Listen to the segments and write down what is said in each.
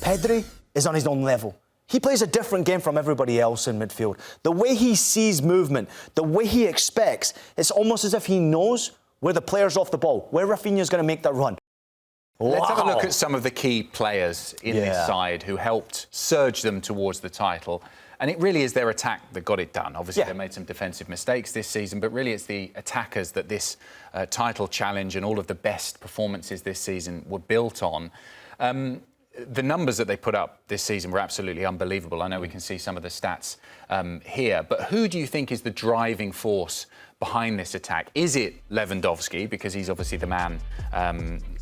Pedri is on his own level. He plays a different game from everybody else in midfield. The way he sees movement, the way he expects, it's almost as if he knows where the player's off the ball, where Raphinha's going to make that run. Let's have a look at some of the key players in this side who helped surge them towards the title. And it really is their attack that got it done. Obviously, they made some defensive mistakes this season, but really it's the attackers that this title challenge and all of the best performances this season were built on. The numbers that they put up this season were absolutely unbelievable. I know we can see some of the stats here, but who do you think is the driving force behind this attack? Is it Lewandowski, because he's obviously the man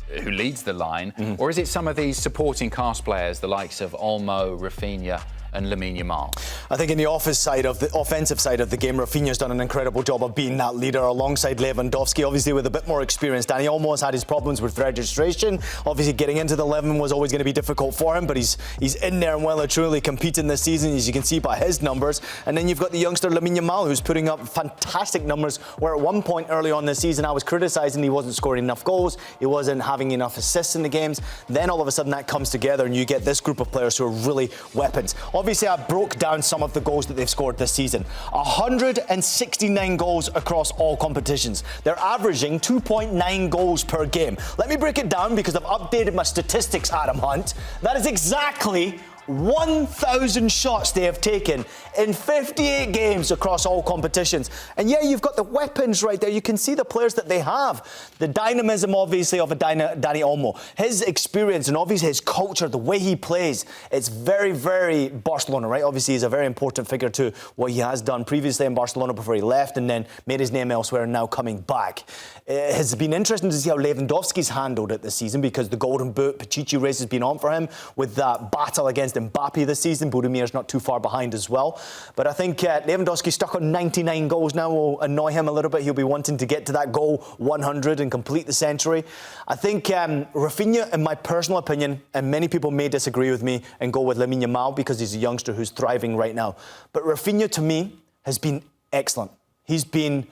who leads the line, or is it some of these supporting cast players, the likes of Olmo, Raphinha, and Lamine Yamal? I think in the offensive side of the game, Raphinha's done an incredible job of being that leader alongside Lewandowski, obviously with a bit more experience. Danny Olmo has had his problems with registration. Obviously getting into the 11 was always going to be difficult for him, but he's in there and well and truly competing this season, as you can see by his numbers. And then you've got the youngster Lamine Yamal, who's putting up fantastic numbers, where at one point early on this season I was criticising he wasn't scoring enough goals, he wasn't having enough assists in the games. Then all of a sudden that comes together and you get this group of players who are really weapons. Obviously, I broke down some of the goals that they've scored this season. 169 goals across all competitions. They're averaging 2.9 goals per game. Let me break it down because I've updated my statistics, Adam Hunt. That is exactly 1,000 shots they have taken in 58 games across all competitions. And yeah, you've got the weapons right there. You can see the players that they have. The dynamism, obviously, of a Danny Olmo. His experience and obviously his culture, the way he plays, it's very, very Barcelona, right? Obviously, he's a very important figure to what he has done previously in Barcelona before he left and then made his name elsewhere and now coming back. It has been interesting to see how Lewandowski's handled it this season because the Golden Boot, Pichichi race has been on for him with that battle against Mbappe this season. Budimir's not too far behind as well. But I think Lewandowski stuck on 99 goals now will annoy him a little bit. He'll be wanting to get to that goal 100 and complete the century. I think Raphinha, in my personal opinion, and many people may disagree with me and go with Lamine Yamal because he's a youngster who's thriving right now. But Raphinha, to me, has been excellent. He's been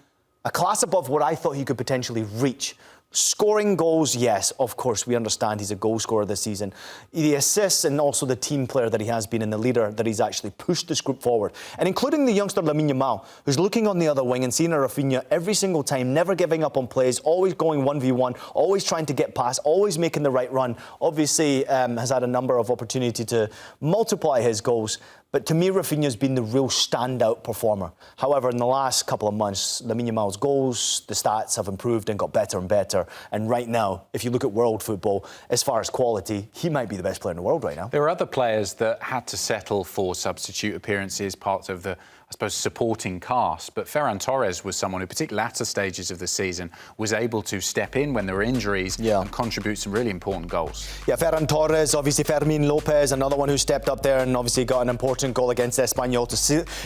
a class above what I thought he could potentially reach. Scoring goals, yes, of course, we understand he's a goal scorer this season. The assists and also the team player that he has been and the leader that he's actually pushed this group forward. And including the youngster Lamine Yamal, who's looking on the other wing and seeing a Raphinha every single time, never giving up on plays, always going 1v1, always trying to get past, always making the right run. Obviously, has had a number of opportunities to multiply his goals. But to me, Raphinha's been the real standout performer. However, in the last couple of months, Lamine Yamal's goals, the stats have improved and got better and better. And right now, if you look at world football, as far as quality, he might be the best player in the world right now. There are other players that had to settle for substitute appearances, parts of the, I suppose, supporting cast. But Ferran Torres was someone who, particularly latter stages of the season, was able to step in when there were injuries and contribute some really important goals. Yeah, Ferran Torres, obviously Fermin Lopez, another one who stepped up there and obviously got an important goal against Espanyol to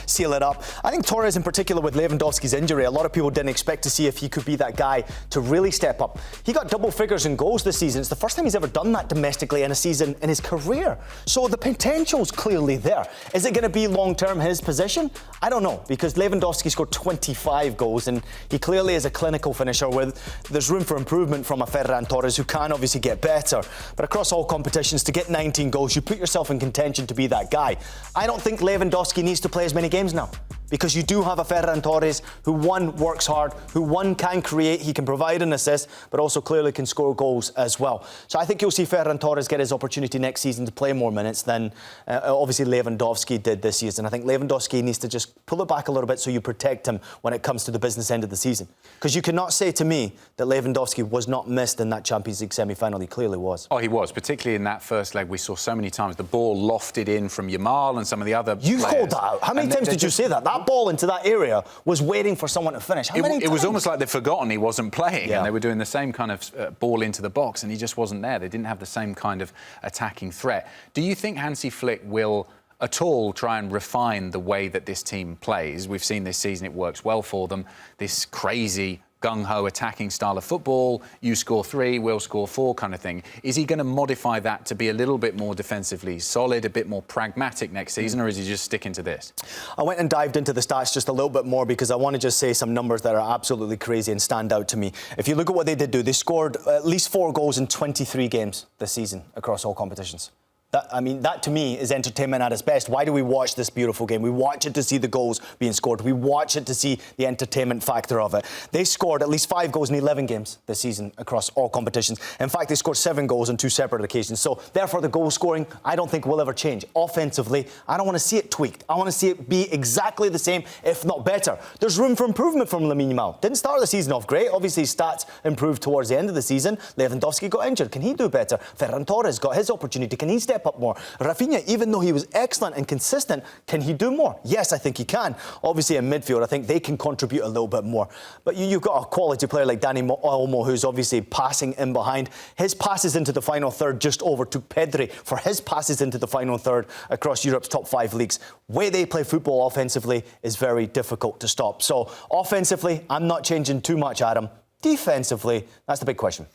seal it up. I think Torres, in particular, with Lewandowski's injury, a lot of people didn't expect to see if he could be that guy to really step up. He got double figures in goals this season. It's the first time he's ever done that domestically in a season in his career. So the potential's clearly there. Is it going to be long-term his position? I don't know, because Lewandowski scored 25 goals and he clearly is a clinical finisher where there's room for improvement from a Ferran Torres who can obviously get better. But across all competitions, to get 19 goals, you put yourself in contention to be that guy. I don't think Lewandowski needs to play as many games now, because you do have a Ferran Torres who, one, works hard, who, one, can create, he can provide an assist, but also clearly can score goals as well. So I think you'll see Ferran Torres get his opportunity next season to play more minutes than obviously Lewandowski did this season. I think Lewandowski needs to just pull it back a little bit so you protect him when it comes to the business end of the season. Because you cannot say to me that Lewandowski was not missed in that Champions League semi-final. He clearly was. Oh, he was, particularly in that first leg. We saw so many times the ball lofted in from Yamal and some of the other You players. called that out. How many times did you say that? That ball into that area was waiting for someone to finish. How many times? It was almost like they'd forgotten he wasn't playing and they were doing the same kind of ball into the box and he just wasn't there. They didn't have the same kind of attacking threat. Do you think Hansi Flick will at all try and refine the way that this team plays? We've seen this season it works well for them. This crazy gung-ho attacking style of football, you score 3, we'll score 4 kind of thing. Is he going to modify that to be a little bit more defensively solid, a bit more pragmatic next season, or is he just sticking to this? I went and dived into the stats just a little bit more because I want to just say some numbers that are absolutely crazy and stand out to me. If you look at what they did do, they scored at least 4 goals in 23 games this season across all competitions. That to me is entertainment at its best. Why do we watch this beautiful game? We watch it to see the goals being scored. We watch it to see the entertainment factor of it. They scored at least 5 goals in 11 games this season across all competitions. In fact, they scored 7 goals on 2 separate occasions. So, therefore, the goal scoring, I don't think will ever change. Offensively, I don't want to see it tweaked. I want to see it be exactly the same, if not better. There's room for improvement from Lamine Yamal. Didn't start the season off great. Obviously, his stats improved towards the end of the season. Lewandowski got injured. Can he do better? Ferran Torres got his opportunity. Can he step up more? Raphinha, even though he was excellent and consistent, can he do more? Yes, I think he can. Obviously, in midfield, I think they can contribute a little bit more. But you've got a quality player like Dani Olmo, who's obviously passing in behind. His passes into the final third just overtook Pedri for his passes into the final third across Europe's top 5 leagues. Way they play football offensively is very difficult to stop. So, offensively, I'm not changing too much, Adam. Defensively, that's the big question.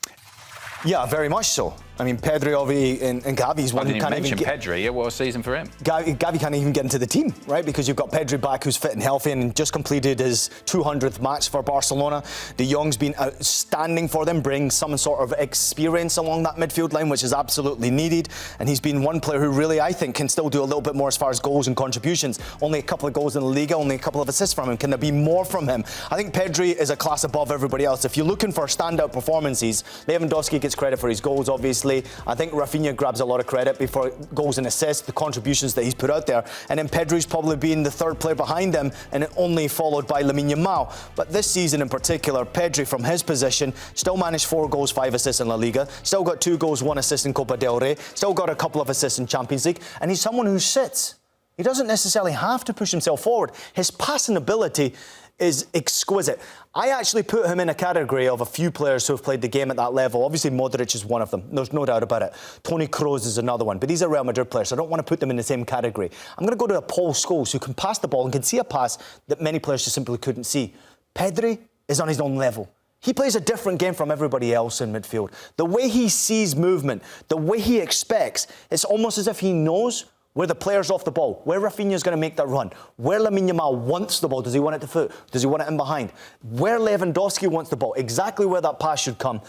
Yeah, very much so. I mean, Pedri, and Gavi's one who can't even get... Pedri, what a season for him. Gavi can't even get into the team, right? Because you've got Pedri back, who's fit and healthy and just completed his 200th match for Barcelona. De Jong's been outstanding for them, bringing some sort of experience along that midfield line, which is absolutely needed. And he's been one player who really, I think, can still do a little bit more as far as goals and contributions. Only a couple of goals in the Liga, only a couple of assists from him. Can there be more from him? I think Pedri is a class above everybody else. If you're looking for standout performances, Lewandowski gets credit for his goals, obviously. I think Raphinha grabs a lot of credit before goals and assists, the contributions that he's put out there. And then Pedri's probably been the third player behind them, and only followed by Lamine Yamal. But this season in particular, Pedri, from his position, still managed 4 goals, 5 assists in La Liga, still got 2 goals, 1 assist in Copa del Rey, still got a couple of assists in Champions League, and he's someone who sits. He doesn't necessarily have to push himself forward. His passing ability is exquisite. I actually put him in a category of a few players who have played the game at that level. Obviously, Modric is one of them. There's no doubt about it. Toni Kroos is another one. But these are Real Madrid players, so I don't want to put them in the same category. I'm going to go to a Paul Scholes, who can pass the ball and can see a pass that many players just simply couldn't see. Pedri is on his own level. He plays a different game from everybody else in midfield. The way he sees movement, the way he expects, it's almost as if he knows where the player's off the ball, where Raphinha's going to make that run, where Lamine Yamal wants the ball. Does he want it to foot? Does he want it in behind? Where Lewandowski wants the ball, exactly where that pass should come.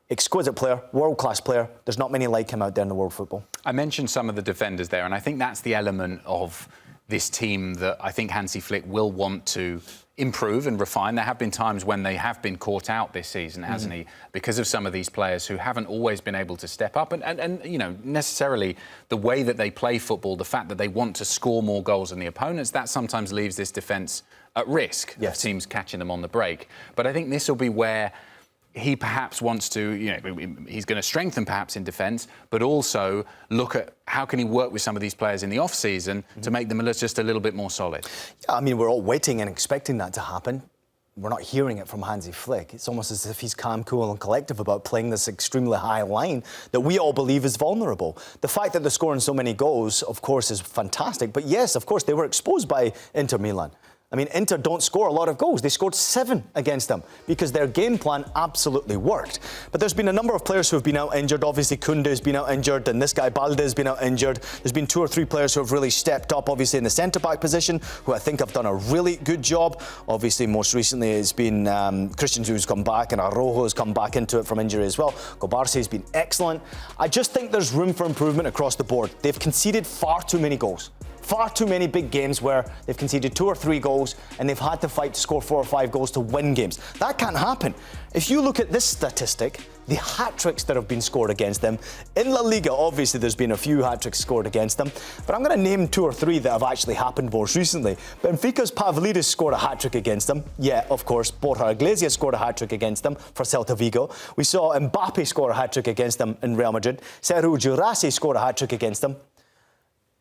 Exquisite player, world-class player. There's not many like him out there in the world football. I mentioned some of the defenders there, and I think that's the element of this team that I think Hansi Flick will want to improve and refine. There have been times when they have been caught out this season, hasn't he? Because of some of these players who haven't always been able to step up. And you know, necessarily the way that they play football, the fact that they want to score more goals than the opponents, that sometimes leaves this defence at risk of teams catching them on the break. But I think this will be where he perhaps wants to, you know, he's going to strengthen perhaps in defence, but also look at how can he work with some of these players in the off-season to make them just a little bit more solid. Yeah, I mean, we're all waiting and expecting that to happen. We're not hearing it from Hansi Flick. It's almost as if he's calm, cool and collective about playing this extremely high line that we all believe is vulnerable. The fact that they're scoring so many goals, of course, is fantastic. But yes, of course, they were exposed by Inter Milan. I mean, Inter don't score a lot of goals. They scored 7 against them because their game plan absolutely worked. But there's been a number of players who have been out injured. Obviously, Koundé has been out injured, and this guy Balde has been out injured. There's been 2 or 3 players who have really stepped up, obviously, in the centre-back position, who I think have done a really good job. Obviously, most recently, it's been Christian who's come back, and Araujo has come back into it from injury as well. Gobarsi has been excellent. I just think there's room for improvement across the board. They've conceded far too many goals. Far too many big games where they've conceded 2 or 3 goals and they've had to fight to score 4 or 5 goals to win games. That can't happen. If you look at this statistic, the hat-tricks that have been scored against them, in La Liga, obviously there's been a few hat-tricks scored against them, but I'm going to name 2 or 3 that have actually happened most recently. Benfica's Pavlidis scored a hat-trick against them. Yeah, of course, Borja Iglesias scored a hat-trick against them for Celta Vigo. We saw Mbappe score a hat-trick against them in Real Madrid. Sergio Girassi scored a hat-trick against them.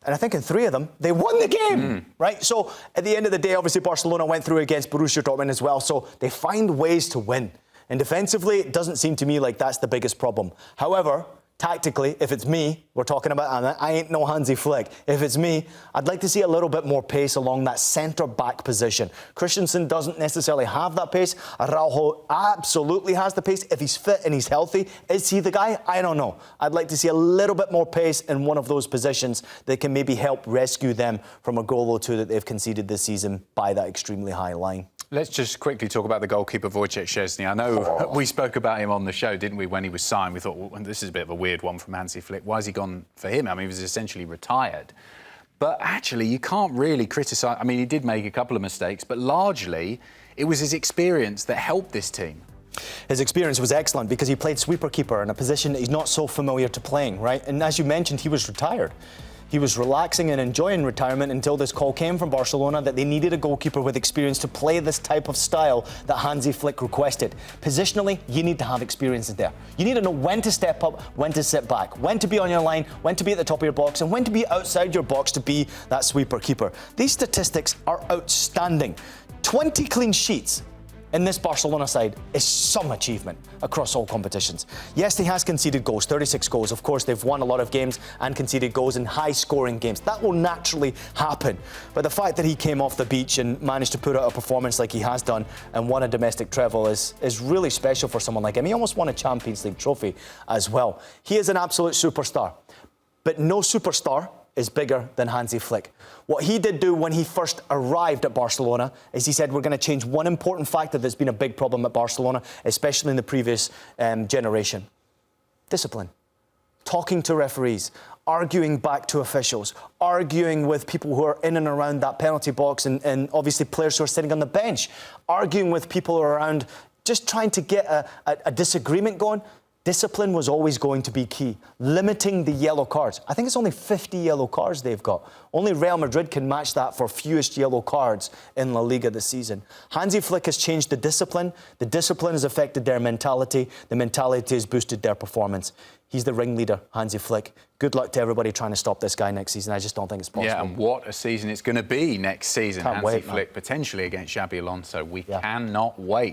And I think in 3 of them, they won the game, right? So at the end of the day, obviously Barcelona went through against Borussia Dortmund as well. So they find ways to win. And defensively, it doesn't seem to me like that's the biggest problem. However, tactically, if it's me, we're talking about, I ain't no Hansi Flick. If it's me, I'd like to see a little bit more pace along that centre-back position. Christensen doesn't necessarily have that pace. Araujo absolutely has the pace. If he's fit and he's healthy, is he the guy? I don't know. I'd like to see a little bit more pace in one of those positions that can maybe help rescue them from a goal or 2 that they've conceded this season by that extremely high line. Let's just quickly talk about the goalkeeper, Wojciech Szczęsny. I know we spoke about him on the show, didn't we, when he was signed? We thought, well, this is a bit of a weird one from Hansi Flick. Why has he gone for him? I mean, he was essentially retired. But actually, you can't really criticise... I mean, he did make a couple of mistakes, but largely, it was his experience that helped this team. His experience was excellent because he played sweeper-keeper in a position that he's not so familiar to playing, right? And as you mentioned, he was retired. He was relaxing and enjoying retirement until this call came from Barcelona that they needed a goalkeeper with experience to play this type of style that Hansi Flick requested. Positionally, you need to have experience there. You need to know when to step up, when to sit back, when to be on your line, when to be at the top of your box, and when to be outside your box to be that sweeper-keeper. These statistics are outstanding. 20 clean sheets in this Barcelona side is some achievement across all competitions. Yes, he has conceded goals, 36 goals. Of course, they've won a lot of games and conceded goals in high-scoring games. That will naturally happen. But the fact that he came off the beach and managed to put out a performance like he has done and won a domestic treble is really special for someone like him. He almost won a Champions League trophy as well. He is an absolute superstar. But no superstar is bigger than Hansi Flick. What he did do when he first arrived at Barcelona is he said, we're going to change one important factor that's been a big problem at Barcelona, especially in the previous generation. Discipline. Talking to referees, arguing back to officials, arguing with people who are in and around that penalty box and obviously players who are sitting on the bench, arguing with people around, just trying to get a disagreement going. Discipline was always going to be key. Limiting the yellow cards. I think it's only 50 yellow cards they've got. Only Real Madrid can match that for fewest yellow cards in La Liga this season. Hansi Flick has changed the discipline. The discipline has affected their mentality. The mentality has boosted their performance. He's the ringleader, Hansi Flick. Good luck to everybody trying to stop this guy next season. I just don't think it's possible. Yeah, and what a season it's going to be next season. Can't Hansi wait, Flick potentially against Xabi Alonso. We cannot wait.